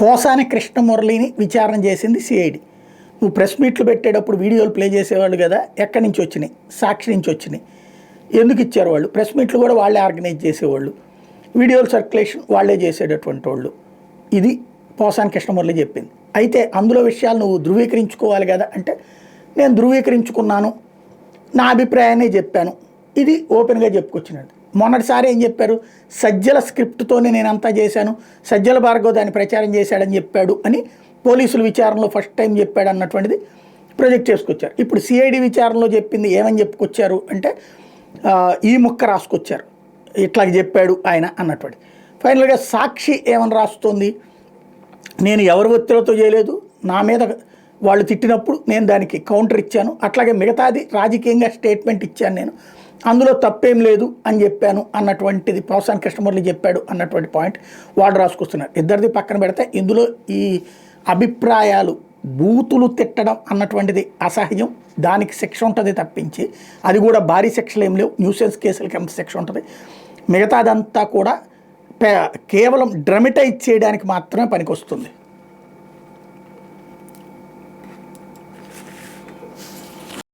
పోసాని కృష్ణమురళిని విచారణ చేసింది సిఐడి. నువ్వు ప్రెస్ మీట్లు పెట్టేటప్పుడు వీడియోలు ప్లే చేసేవాళ్ళు కదా, ఎక్కడి నుంచి వచ్చినాయి? సాక్షి నుంచి వచ్చినాయి. ఎందుకు ఇచ్చారు వాళ్ళు? ప్రెస్ మీట్లు కూడా వాళ్ళే ఆర్గనైజ్ చేసేవాళ్ళు, వీడియోల సర్క్యులేషన్ వాళ్ళే చేసేటటువంటి వాళ్ళు. ఇది పోసాని కృష్ణమురళి చెప్పింది. అయితే అందులో విషయాలు నువ్వు ధృవీకరించుకోవాలి కదా అంటే, నేను ధృవీకరించుకున్నాను, నా అభిప్రాయాన్ని చెప్పాను, ఇది ఓపెన్గా చెప్పుకొచ్చినట్టు. మొన్నటిసారి ఏం చెప్పారు? సజ్జల స్క్రిప్ట్తోనే నేనంతా చేశాను, సజ్జల భార్గవ్ దాన్ని ప్రచారం చేశాడని చెప్పాడు అని పోలీసులు విచారణలో ఫస్ట్ టైం చెప్పాడు అన్నటువంటిది ప్రొజెక్ట్ చేసుకొచ్చారు. ఇప్పుడు సిఐడి విచారణలో చెప్పింది ఏమని చెప్పుకొచ్చారు అంటే, ఈ ముక్క రాసుకొచ్చారు, ఇట్లా చెప్పాడు ఆయన అన్నటువంటి. ఫైనల్గా సాక్షి ఏమని రాస్తుంది? నేను ఎవరి ఒత్తిడితో చేయలేదు, నా మీద వాళ్ళు తిట్టినప్పుడు నేను దానికి కౌంటర్ ఇచ్చాను, అట్లాగే మిగతాది రాజకీయంగా స్టేట్మెంట్ ఇచ్చాను, నేను అందులో తప్పేం లేదు అని చెప్పాను అన్నటువంటిది పోసాని కృష్ణమురళి చెప్పాడు అన్నటువంటి పాయింట్ వాళ్ళు రాసుకొస్తున్నారు. ఇద్దరిది పక్కన పెడితే ఇందులో ఈ అభిప్రాయాలు బూతులు తిట్టడం అన్నటువంటిది అసహ్యం, దానికి శిక్ష ఉంటుంది తప్పించి, అది కూడా భారీ శిక్షలు ఏం లేవు, న్యూసెన్స్ కేసులకి ఎంత శిక్ష ఉంటుంది. మిగతాదంతా కూడా కేవలం డ్రమటైజ్ చేయడానికి మాత్రమే పనికొస్తుంది.